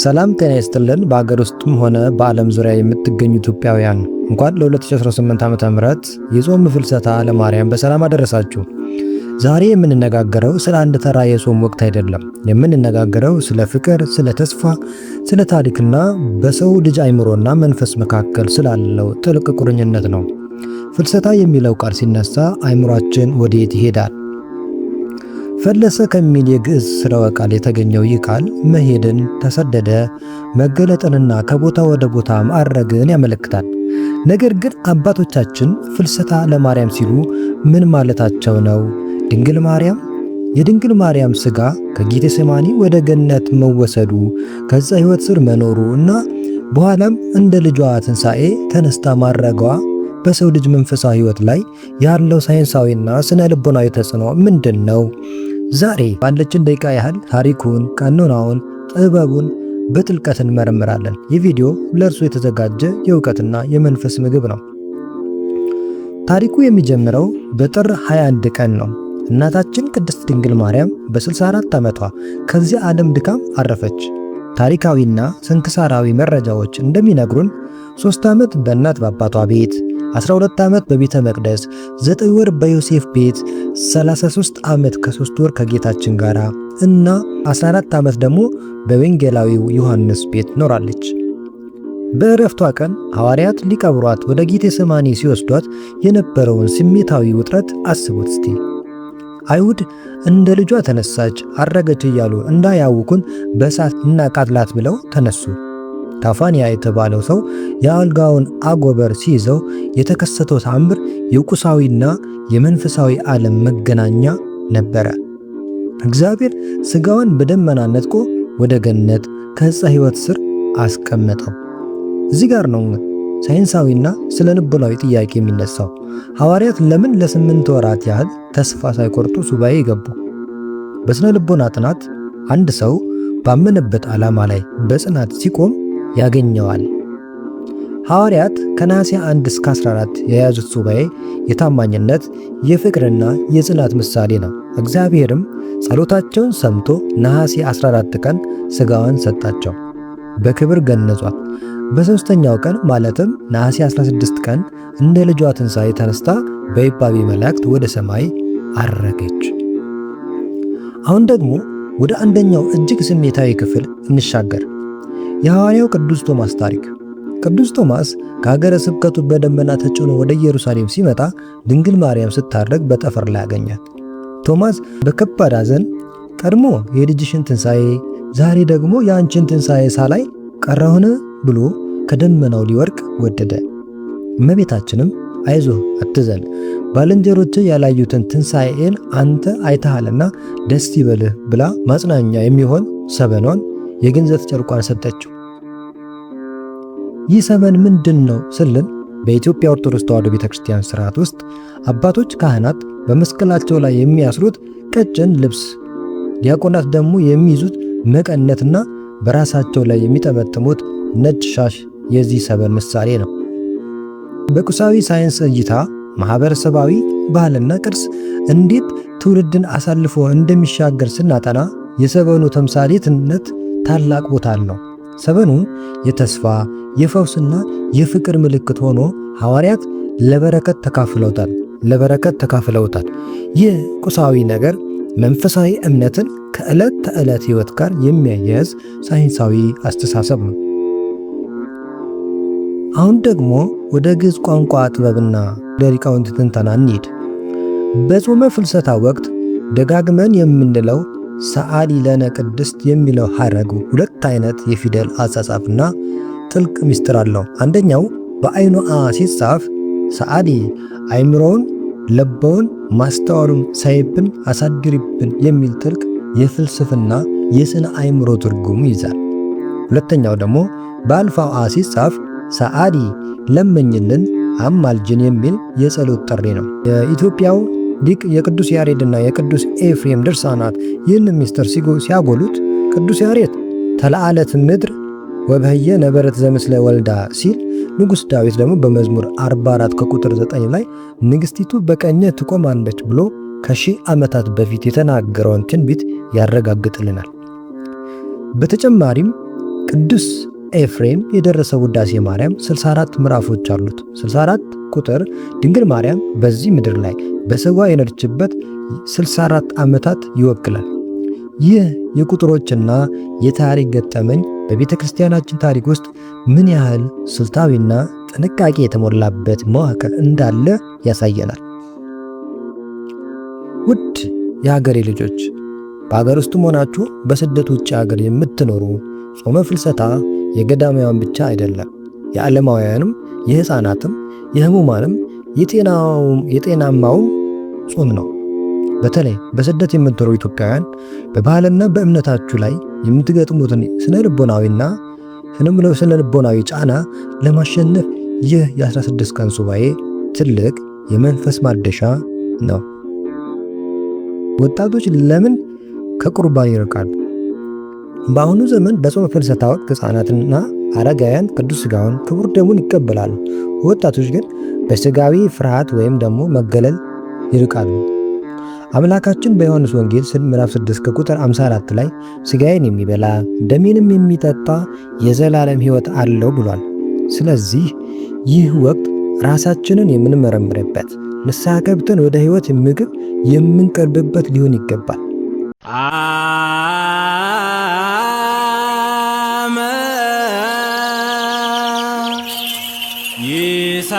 ሰላም ጤና ይስጥልን። በአገር ውስጥም ሆነ በዓለም ዙሪያ የምትገኙ ኢትዮጵያውያን እንኳን ለ2018 ዓ.ም የጾም ፍልሰታ ለማርያም በሰላም አደረሳችሁ። ዛሬ የምንነጋገረው ስለ አንድ ተራ የጾም ወቅት አይደለም። የምንነጋገረው ስለ ፍቅር፣ ስለ ተስፋ፣ ስለ ታሪክና በሰው ልጅ አእምሮና መንፈስ መካከል ስላለው ጥልቅ ቁርኝነት ነው። ፍልሰታ የሚለው ቃል ሲነሳ አእምሯችን ወዴት ይሄዳል? ፈለሰ ከሚል የግዕዝ ስርወ ቃል የተገኘው ይህ ቃል መሄድን፣ ተሰደደ፣ መገለጥንና ከቦታ ወደ ቦታ ማዕረግን ያመለክታል። ነገር ግን አባቶቻችን ፍልሰታ ለማርያም ሲሉ ምን ማለታቸው ነው? ድንግል ማርያም የድንግል ማርያም ሥጋ ከጌቴሴማኒ ወደ ገነት መወሰዱ፣ ከዛ ሕይወት ስር መኖሩ እና በኋላም እንደ ልጇ ትንሣኤ ተነስታ ማረጓ በሰው ልጅ መንፈሳዊ ሕይወት ላይ ያለው ሳይንሳዊና ስነ ልቦናዊ ተጽዕኖ ምንድን ነው? ዛሬ ባለችን ደቂቃ ያህል ታሪኩን፣ ቀኖናውን፣ ጥበቡን በጥልቀት እንመረምራለን። ይህ ቪዲዮ ለእርሱ የተዘጋጀ የእውቀትና የመንፈስ ምግብ ነው። ታሪኩ የሚጀምረው በጥር 21 ቀን ነው። እናታችን ቅድስት ድንግል ማርያም በ64 ዓመቷ ከዚህ ዓለም ድካም አረፈች። ታሪካዊና ስንክሳራዊ መረጃዎች እንደሚነግሩን 3 ዓመት በእናት በአባቷ ቤት፣ 12 ዓመት በቤተ መቅደስ፣ 9 ወር በዮሴፍ ቤት፣ 33 ዓመት ከ3 ወር ከጌታችን ጋር እና 14 ዓመት ደግሞ በወንጌላዊው ዮሐንስ ቤት ኖራለች። በዕረፍቷ ቀን ሐዋርያት ሊቀብሯት ወደ ጌቴሴማኒ ሲወስዷት የነበረውን ስሜታዊ ውጥረት አስቡት እስቲ። አይሁድ እንደ ልጇ ተነሳች፣ አረገች እያሉ እንዳያውኩን በእሳት እናቃጥላት ብለው ተነሱ። ታፋንያ የተባለው ሰው የአልጋውን አጎበር ሲይዘው የተከሰተው ተአምር የቁሳዊና የመንፈሳዊ ዓለም መገናኛ ነበረ። እግዚአብሔር ሥጋዋን በደመና ነጥቆ ወደ ገነት ከዕፀ ሕይወት ስር አስቀመጠው። እዚህ ጋር ነው ሳይንሳዊና ስለ ልቦናዊ ጥያቄ የሚነሳው። ሐዋርያት ለምን ለ8 ወራት ያህል ተስፋ ሳይቆርጡ ሱባኤ ገቡ? በስነ ልቦና ጥናት አንድ ሰው ባመነበት ዓላማ ላይ በጽናት ሲቆም ያገኘዋል። ሐዋርያት ከነሐሴ 1 እስከ 14 የያዙት ሱባኤ የታማኝነት የፍቅርና የጽናት ምሳሌ ነው። እግዚአብሔርም ጸሎታቸውን ሰምቶ ነሐሴ 14 ቀን ሥጋዋን ሰጣቸው፣ በክብር ገነጿት። በሦስተኛው ቀን ማለትም ነሐሴ 16 ቀን እንደ ልጇ ትንሣኤ ተነስታ በይባቤ መላእክት ወደ ሰማይ አረገች። አሁን ደግሞ ወደ አንደኛው እጅግ ስሜታዊ ክፍል እንሻገር። የሐዋርያው ቅዱስ ቶማስ ታሪክ። ቅዱስ ቶማስ ከሀገረ ስብከቱ በደመና ተጭኖ ወደ ኢየሩሳሌም ሲመጣ ድንግል ማርያም ስታረግ በጠፈር ላይ አገኛት። ቶማስ በከባድ ሐዘን ቀድሞ የልጅሽን ትንሣኤ፣ ዛሬ ደግሞ የአንቺን ትንሣኤ ሳላይ ቀረሁን ብሎ ከደመናው ሊወርቅ ወደደ። እመቤታችንም አይዞህ አትዘን፣ ባልንጀሮች ያላዩትን ትንሣኤን አንተ አይተሃልና ደስ ይበልህ ብላ ማጽናኛ የሚሆን ሰበኗን የግንዘት ጨርቋን ሰጠችው። ይህ ሰበን ምንድን ነው ስልን በኢትዮጵያ ኦርቶዶክስ ተዋሕዶ ቤተክርስቲያን ሥርዓት ውስጥ አባቶች ካህናት በመስቀላቸው ላይ የሚያስሩት ቀጭን ልብስ፣ ዲያቆናት ደግሞ የሚይዙት መቀነትና በራሳቸው ላይ የሚጠመጥሙት ነጭ ሻሽ የዚህ ሰበን ምሳሌ ነው። በቁሳዊ ሳይንስ እይታ ማህበረሰባዊ ባህልና ቅርስ እንዴት ትውልድን አሳልፎ እንደሚሻገር ስናጠና የሰበኑ ተምሳሌትነት ታላቅ ቦታ አለው። ሰበኑ የተስፋ የፈውስና የፍቅር ምልክት ሆኖ ሐዋርያት ለበረከት ተካፍለውታል። ይህ ቁሳዊ ነገር መንፈሳዊ እምነትን ከዕለት ተዕለት ሕይወት ጋር የሚያያዝ ሳይንሳዊ አስተሳሰብ ነው። አሁን ደግሞ ወደ ግዕዝ ቋንቋ ጥበብና ሊቃውንት ትንተና እንሂድ። በጾመ ፍልሰታ ወቅት ደጋግመን የምንለው ሰዓሊ ለነ ቅድስት የሚለው ሐረግ ሁለት አይነት የፊደል አጻጻፍና ጥልቅ ምስጢር አለው። አንደኛው በአይኑ አ ሲጻፍ ሰዓሊ አይምሮውን ለበውን ማስተዋሉን ሳይብን አሳድሪብን የሚል ጥልቅ የፍልስፍና የስነ አይምሮ ትርጉም ይዛል። ሁለተኛው ደግሞ በአልፋው አ ሲጻፍ ሰዓሊ ለመኝልን አማልጅን የሚል የጸሎት ጥሪ ነው። የኢትዮጵያው ሊቅ የቅዱስ ያሬድና የቅዱስ ኤፍሬም ድርሳናት ይህን ምስጢር ሲያጎሉት ቅዱስ ያሬድ ተለዓለት ምድር ወበህየ ነበረት ዘምስለ ወልዳ ሲል፣ ንጉሥ ዳዊት ደግሞ በመዝሙር 44 ከቁጥር 9 ላይ ንግሥቲቱ በቀኘ ትቆማለች ብሎ ከሺህ ዓመታት በፊት የተናገረውን ትንቢት ያረጋግጥልናል። በተጨማሪም ቅዱስ ኤፍሬም የደረሰው ውዳሴ ማርያም 64 ምዕራፎች አሉት። 64 ቁጥር ድንግል ማርያም በዚህ ምድር ላይ በሥጋ የኖረችበት 64 ዓመታት ይወክላል። ይህ የቁጥሮችና የታሪክ ገጠመኝ በቤተ ክርስቲያናችን ታሪክ ውስጥ ምን ያህል ስልታዊና ጥንቃቄ የተሞላበት መዋቅር እንዳለ ያሳየናል። ውድ የሀገሬ ልጆች፣ በሀገር ውስጥም ሆናችሁ በስደት ውጭ ሀገር የምትኖሩ ጾመ ፍልሰታ የገዳማውያን ብቻ አይደለም፣ የዓለማውያንም፣ የሕፃናትም፣ የሕሙማንም የጤናማውም ጾም ነው። በተለይ በስደት የምትኖሩ ኢትዮጵያውያን በባህልና በእምነታችሁ ላይ የምትገጥሙትን ስነ ልቦናዊ ጫና ለማሸነፍ ይህ የ16 ቀን ሱባኤ ትልቅ የመንፈስ ማደሻ ነው። ወጣቶች ለምን ከቁርባን ይርቃሉ? በአሁኑ ዘመን በጾመ ፍልሰታ ወቅት ሕፃናትና አረጋውያን ቅዱስ ሥጋውን ክቡር ደሙን ይቀበላሉ። ወጣቶች ግን በሥጋዊ ፍርሃት ወይም ደግሞ መገለል ይርቃሉ። አምላካችን በዮሐንስ ወንጌል ምዕራፍ 6 ከቁጥር 54 ላይ ሥጋዬን የሚበላ ደሜንም የሚጠጣ የዘላለም ሕይወት አለው ብሏል። ስለዚህ ይህ ወቅት ራሳችንን የምንመረምርበት፣ ንስሐ ገብተን ወደ ሕይወት ምግብ የምንቀርብበት ሊሆን ይገባል። ይሳ